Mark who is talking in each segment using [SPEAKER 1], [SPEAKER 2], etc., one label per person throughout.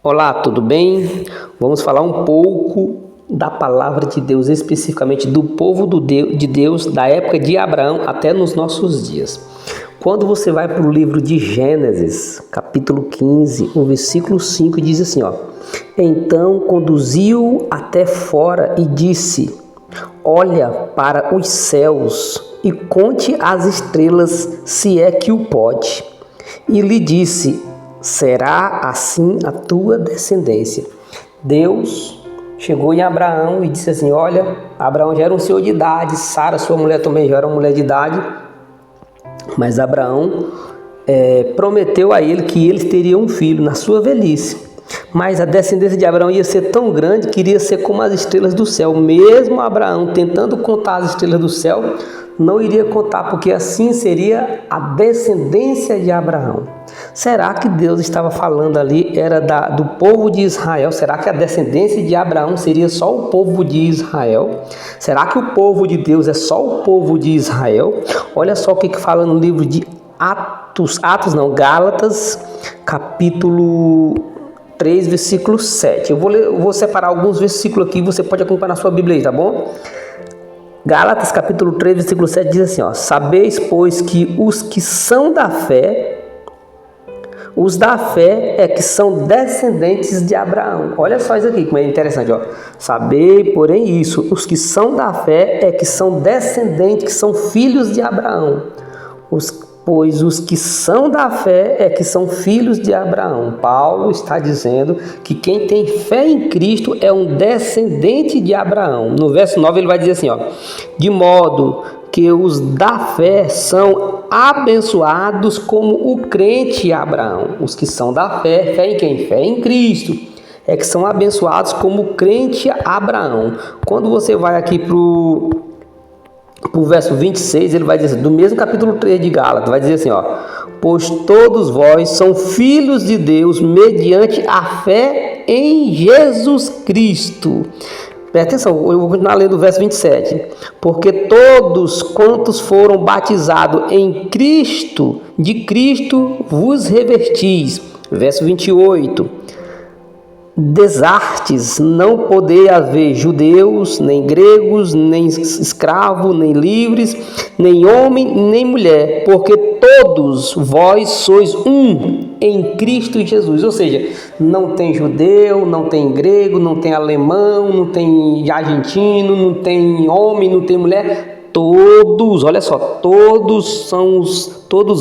[SPEAKER 1] Olá, tudo bem? Vamos falar um pouco da palavra de Deus, especificamente do povo de Deus da época de Abraão até nos nossos dias. Quando você vai para o livro de Gênesis, capítulo 15, o versículo 5 diz assim, Então conduziu até fora e disse, olha para os céus e conte as estrelas, se é que o pode. E lhe disse, será assim a tua descendência. Deus chegou em Abraão e disse assim, olha, Abraão já era um senhor de idade, Sara, sua mulher também já era uma mulher de idade, mas Abraão prometeu a ele que eles teriam um filho na sua velhice. Mas a descendência de Abraão ia ser tão grande que iria ser como as estrelas do céu. Mesmo Abraão tentando contar as estrelas do céu, não iria contar, porque assim seria a descendência de Abraão. Será que Deus estava falando ali, era do povo de Israel? Será que a descendência de Abraão seria só o povo de Israel? Será que o povo de Deus é só o povo de Israel? Olha só o que fala no livro de Gálatas, capítulo 3, versículo 7. Eu vou separar alguns versículos aqui, você pode acompanhar na sua Bíblia aí, tá bom? Gálatas capítulo 3, versículo 7 diz assim, sabeis, pois, que os que são da fé, os da fé é que são descendentes de Abraão. Olha só isso aqui, como é interessante, Sabei, porém, isso, os que são da fé é que são descendentes, que são filhos de Abraão. Pois os que são da fé é que são filhos de Abraão. Paulo está dizendo que quem tem fé em Cristo é um descendente de Abraão. No verso 9 ele vai dizer assim, de modo que os da fé são abençoados como o crente Abraão. Os que são da fé, fé em quem? Fé em Cristo. É que são abençoados como o crente Abraão. Quando você vai aqui para o verso 26, ele vai dizer, do mesmo capítulo 3 de Gálatas, vai dizer assim, pois todos vós são filhos de Deus mediante a fé em Jesus Cristo. Presta atenção, eu vou continuar lendo o verso 27. Porque todos quantos foram batizados em Cristo, de Cristo vos revestis. Verso 28. Desartes, não poder haver judeus, nem gregos, nem escravos, nem livres, nem homem, nem mulher, porque todos vós sois um em Cristo Jesus. Ou seja, não tem judeu, não tem grego, não tem alemão, não tem argentino, não tem homem, não tem mulher. Todos, olha só, todos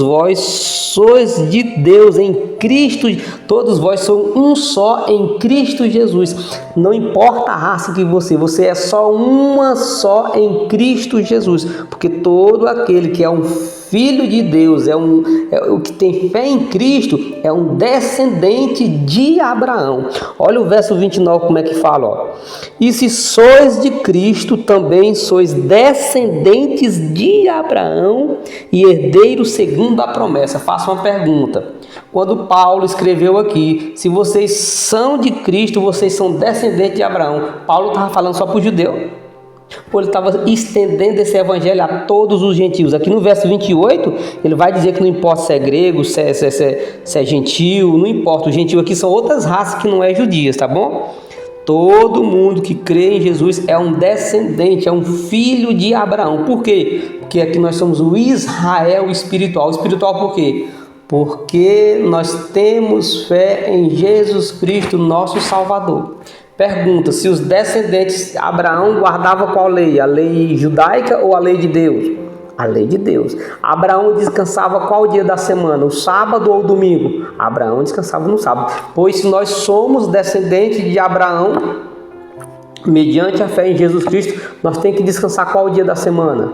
[SPEAKER 1] vós sois de Deus em Cristo, todos vós são um só em Cristo Jesus. Não importa a raça que você é só uma só em Cristo Jesus, porque todo aquele que é um filho de Deus, o que tem fé em Cristo, é um descendente de Abraão. Olha o verso 29 como é que fala, E se sois de Cristo, também sois descendentes de Abraão e herdeiros segundo a promessa. Faço uma pergunta. Quando Paulo escreveu aqui, se vocês são de Cristo, vocês são descendentes de Abraão. Paulo estava falando só para o judeu? Ele estava estendendo esse evangelho a todos os gentios. Aqui no verso 28, ele vai dizer que não importa se é grego, se é gentil, não importa. O gentil aqui são outras raças que não é judias, tá bom? Todo mundo que crê em Jesus é um descendente, é um filho de Abraão. Por quê? Porque aqui nós somos o Israel espiritual. Espiritual por quê? Porque nós temos fé em Jesus Cristo, nosso Salvador. Pergunta, se os descendentes de Abraão guardavam qual lei? A lei judaica ou a lei de Deus? A lei de Deus. Abraão descansava qual dia da semana? O sábado ou o domingo? Abraão descansava no sábado. Pois se nós somos descendentes de Abraão, mediante a fé em Jesus Cristo, nós temos que descansar qual dia da semana?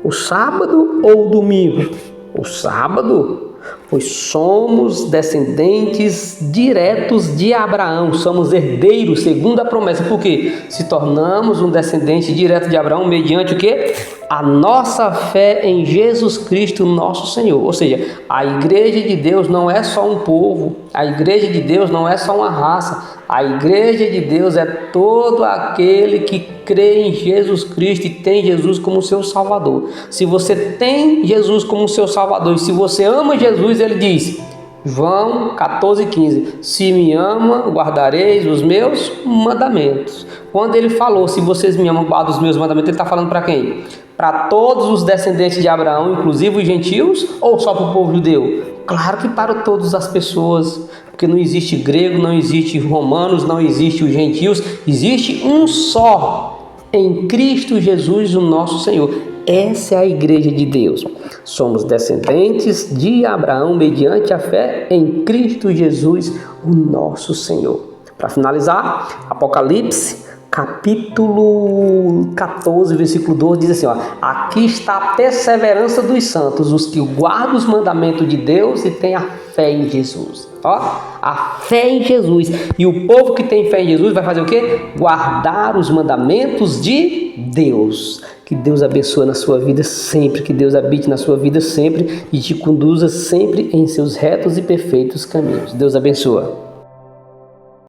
[SPEAKER 1] O sábado ou o domingo? O sábado. Pois somos descendentes diretos de Abraão, somos herdeiros segundo a promessa. Por quê? Se tornamos um descendente direto de Abraão mediante o quê? A nossa fé em Jesus Cristo, nosso Senhor. Ou seja, a igreja de Deus não é só um povo, a igreja de Deus não é só uma raça, a igreja de Deus é todo aquele que crê em Jesus Cristo e tem Jesus como seu Salvador. Se você tem Jesus como seu Salvador e se você ama Jesus, ele diz, João 14,15. Se me ama, guardareis os meus mandamentos. Quando ele falou, se vocês me amam, guardem os meus mandamentos, ele está falando para quem? Para todos os descendentes de Abraão, inclusive os gentios, ou só para o povo judeu? Claro que para todas as pessoas, porque não existe grego, não existe romanos, não existe os gentios, existe um só em Cristo Jesus, o nosso Senhor. Essa é a igreja de Deus. Somos descendentes de Abraão mediante a fé em Cristo Jesus, o nosso Senhor. Para finalizar, Apocalipse, capítulo 14, versículo 12, diz assim, ó: aqui está a perseverança dos santos, os que guardam os mandamentos de Deus e têm a fé em Jesus. Ó, a fé em Jesus. E o povo que tem fé em Jesus vai fazer o quê? Guardar os mandamentos de Deus. Que Deus abençoe na sua vida sempre, que Deus habite na sua vida sempre e te conduza sempre em seus retos e perfeitos caminhos. Deus abençoe.